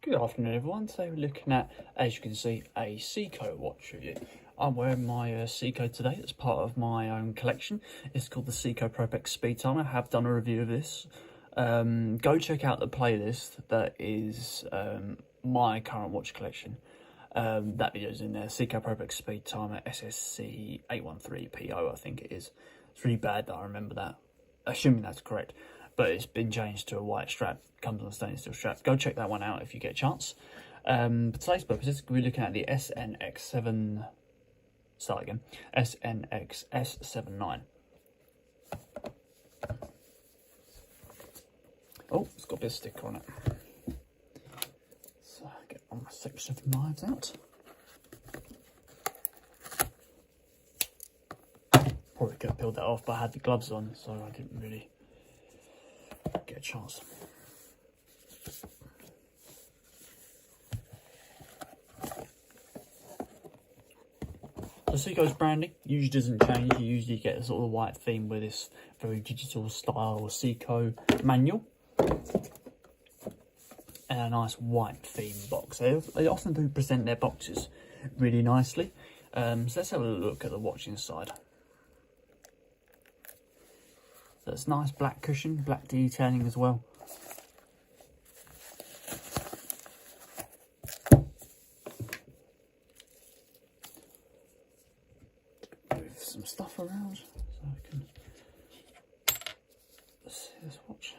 Good afternoon everyone. Today we're looking at, as you can see, a Seiko watch review. I'm wearing my Seiko today. It's part of my own collection. It's called the Seiko ProPEX Speed Timer. I have done a review of this. Go check out the playlist that is my current watch collection. That video's in there. Seiko ProPEX Speed Timer SSC 813PO, I think it is. It's really bad that I remember that. Assuming that's correct. But it's been changed to a white strap, comes on a stainless steel strap. Go check that one out if you get a chance. For today's purposes, we're looking at the SNX7, SNX S79. Oh, it's got a bit of sticker on it. So get all my section of knives out. Probably could have peeled that off, but I had the gloves on, so I didn't really get a chance. So Seiko's branding usually doesn't change. You usually get a sort of white theme with this very digital style Seiko manual and a nice white theme box. They often do present their boxes really nicely. So let's have a look at the watch inside. So it's nice black cushion, black detailing as well. Move some stuff around so I can see this watch.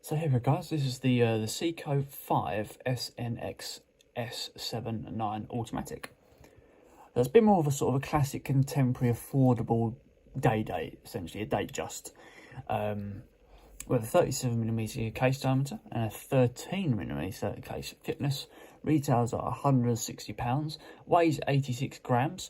So here we go, guys. This is the Seiko 5 SNX S79 automatic. There's a bit more of a sort of a classic, contemporary, affordable day date, essentially a date just, with a 37mm case diameter and a 13mm case thickness. Retails at £160, weighs 86 grams,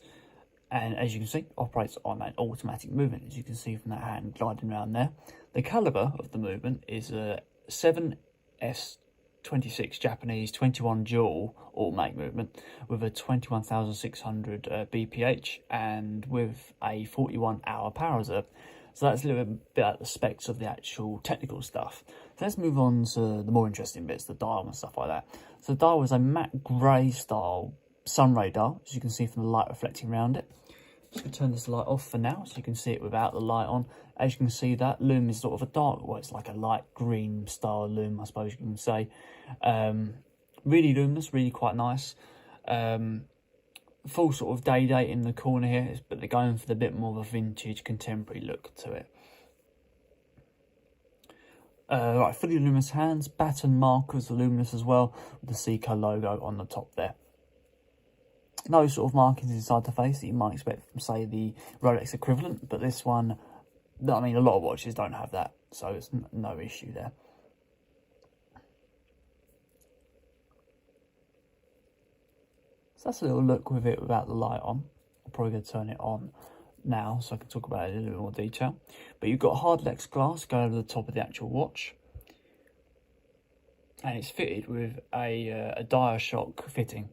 and as you can see, operates on an automatic movement, as you can see from that hand gliding around there. The calibre of the movement is a 7S26 Japanese 21 dual automatic movement with a 21,600 BPH and with a 41-hour power reserve. So that's a little bit about the specs of the actual technical stuff. So let's move on to the more interesting bits, the dial and stuff like that. So the dial is a matte grey style sun ray dial, as you can see from the light reflecting around it. Just going to turn this light off for now so you can see it without the light on. As you can see, that lume is sort of a dark, well, it's like a light green style lume, I suppose you can say. Really luminous, really quite nice. Full sort of day date in the corner here, but they're going for the bit more of a vintage contemporary look to it. Right, fully luminous hands, baton markers are luminous as well, with the Seiko logo on the top there. No sort of markings inside the face that you might expect from, say, the Rolex equivalent, but this one, I mean, a lot of watches don't have that, so it's no issue there. So that's a little look with it without the light on. I'm probably going to turn it on now so I can talk about it in a little more detail. But you've got hard Lex glass going over the top of the actual watch. And it's fitted with a Diashock fitting.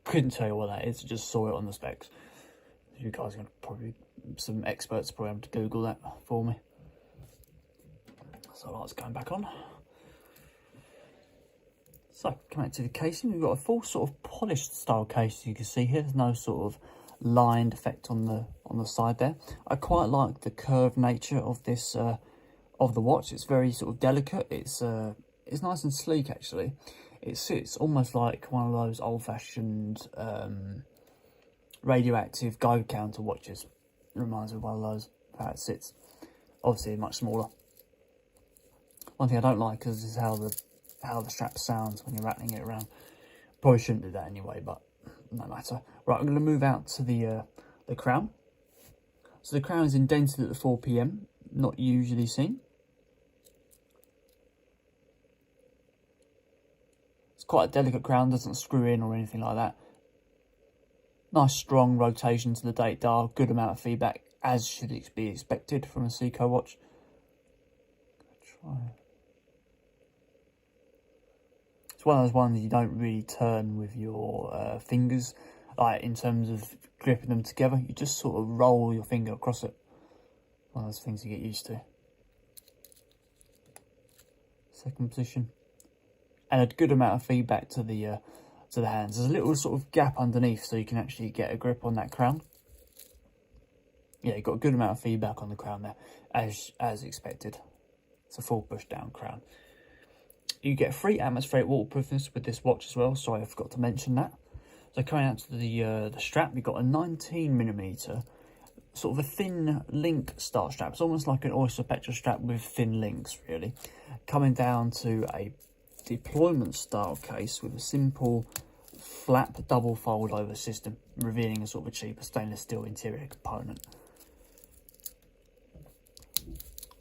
Couldn't tell you what that is, just saw it on the specs. You guys are going to probably, some experts probably have to Google that for me. So light's going back on. So, coming back to the casing, we've got a full sort of polished style case, you can see here. There's no sort of lined effect on the side there. I quite like the curved nature of this of the watch. It's very sort of delicate. It's nice and sleek actually. It sits almost like one of those old-fashioned radioactive Geiger counter watches. It reminds me of one of those, how it sits. Obviously much smaller. One thing I don't like is how the strap sounds when you're rattling it around. Probably shouldn't do that anyway, but no matter. Right, I'm going to move out to the crown. So the crown is indented at the 4 PM, not usually seen. It's quite a delicate crown, doesn't screw in or anything like that. Nice strong rotation to the date dial, good amount of feedback, as should be expected from a Seiko watch. Try. It's one of those ones you don't really turn with your fingers, like in terms of gripping them together. You just sort of roll your finger across it. One of those things you get used to. Second position. And a good amount of feedback to the hands. There's a little sort of gap underneath so you can actually get a grip on that crown. Yeah, you've got a good amount of feedback on the crown there, as expected. It's a full push down crown. You get free atmospheric waterproofness with this watch as well. Sorry, I forgot to mention that. So coming out to the strap, you've got a 19mm, sort of a thin link style strap. It's almost like an oyster petrol strap with thin links, really. Coming down to a deployment style case with a simple flap double fold over system, revealing a sort of a cheaper stainless steel interior component.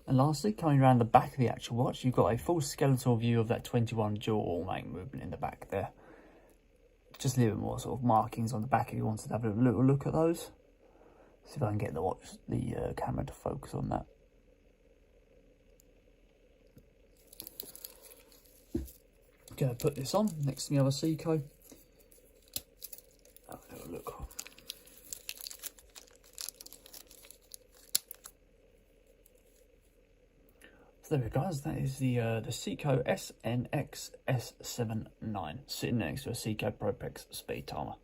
And lastly, coming around the back of the actual watch, you've got a full skeletal view of that 21 jewel ornament movement in the back there. Just a little bit more sort of markings on the back if you wanted to have a little look at those. See if I can get the camera to focus on that. Gonna put this on next to the other Seiko. Have a little look. So there we go, guys. That is the Seiko SNX S79 sitting next to a Seiko Propex speed timer.